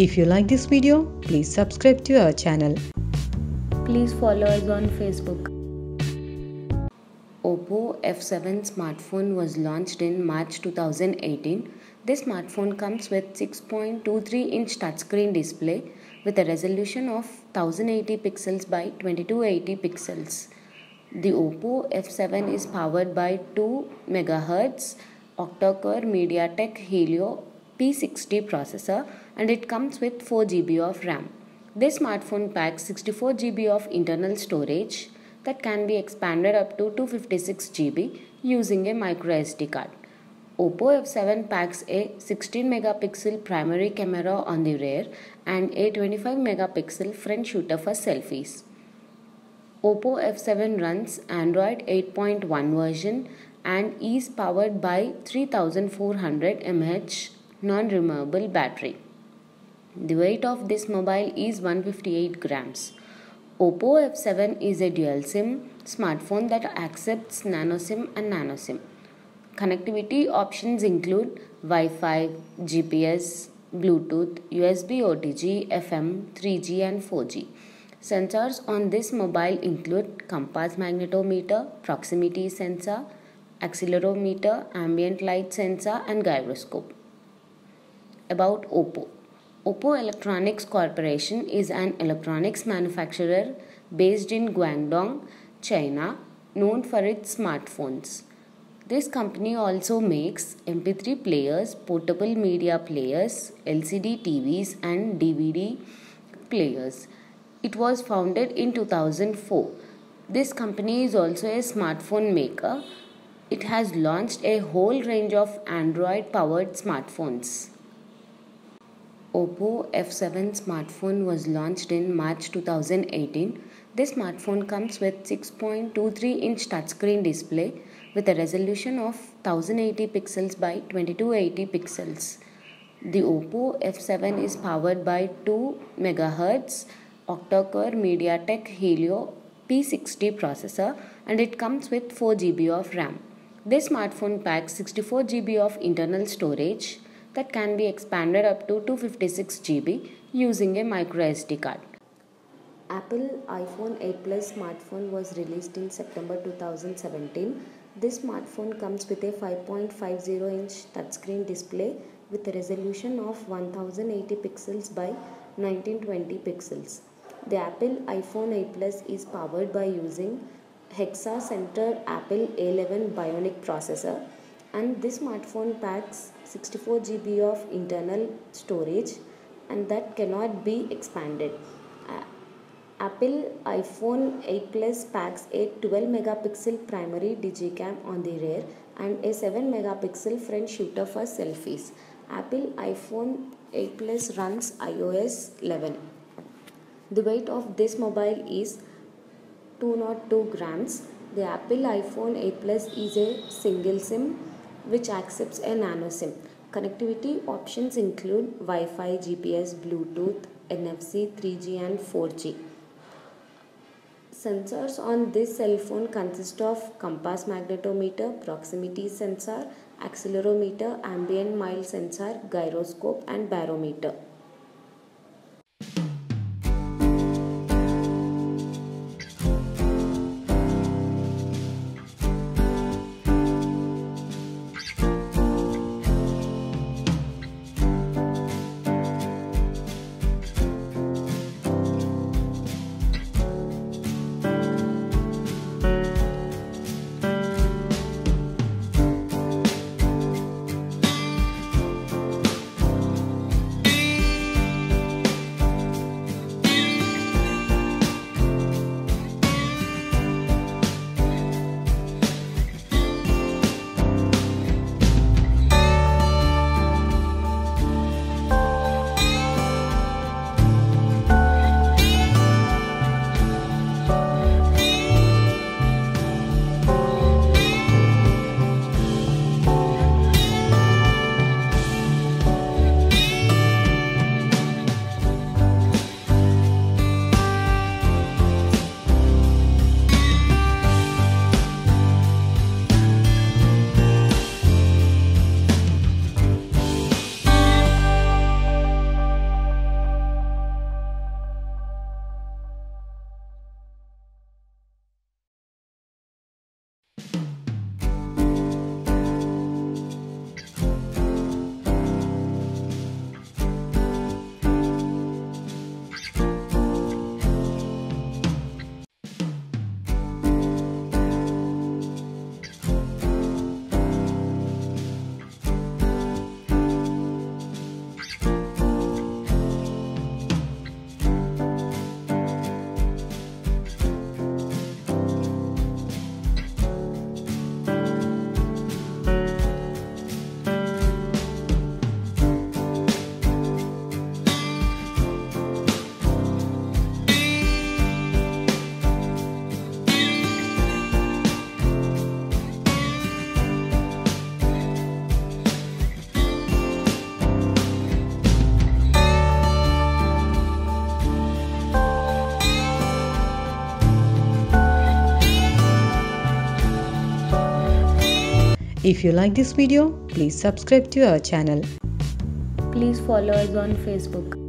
If you like this video, please subscribe to our channel. Please follow us on Facebook. Oppo F7 smartphone was launched in March 2018. This smartphone comes with 6.23-inch touchscreen display with a resolution of 1080 pixels by 2280 pixels. The Oppo F7 is powered by 2 MHz octa-core MediaTek Helio P60 processor and it comes with 4 GB of RAM. This smartphone packs 64 GB of internal storage that can be expanded up to 256 GB using a microSD card. Oppo F7 packs a 16 megapixel primary camera on the rear and a 25 megapixel front shooter for selfies. Oppo F7 runs Android 8.1 version and is powered by 3400 mAh non-removable battery. The weight of this mobile is 158 grams. Oppo F7 is a dual SIM smartphone that accepts Nano-SIM and Nano-SIM. Connectivity options include Wi-Fi, GPS, Bluetooth, USB OTG, FM, 3G and 4G. Sensors on this mobile include compass magnetometer, proximity sensor, accelerometer, ambient light sensor and gyroscope. About Oppo. Oppo Electronics Corporation is an electronics manufacturer based in Guangdong, China, known for its smartphones. This company also makes MP3 players, portable media players, LCD TVs and DVD players. It was founded in 2004. This company is also a smartphone maker. It has launched a whole range of Android-powered smartphones. Oppo F7 smartphone was launched in March 2018. This smartphone comes with 6.23-inch touchscreen display with a resolution of 1080 pixels by 2280 pixels. The Oppo F7 is powered by 2 MHz octa-core MediaTek Helio P60 processor and it comes with 4 GB of RAM. This smartphone packs 64 GB of internal storage that can be expanded up to 256 GB using a microSD card. Apple iPhone 8 Plus smartphone was released in September 2017. This smartphone comes with a 5.50-inch touchscreen display with a resolution of 1080 pixels by 1920 pixels. The Apple iPhone 8 Plus is powered by using Hexa-centered Apple A11 Bionic processor and this smartphone packs 64 GB of internal storage and that cannot be expanded. Apple iPhone 8 Plus packs a 12 megapixel primary digicam on the rear and a 7 megapixel front shooter for selfies. Apple iPhone 8 Plus runs iOS 11. The weight of this mobile is 202 grams. The Apple iPhone 8 Plus is a single SIM which accepts a Nano-SIM. Connectivity options include Wi-Fi, GPS, Bluetooth, NFC, 3G and 4G. Sensors on this cell phone consist of compass magnetometer, proximity sensor, accelerometer, ambient mild sensor, gyroscope and barometer. If you like this video, please subscribe to our channel. Please follow us on Facebook.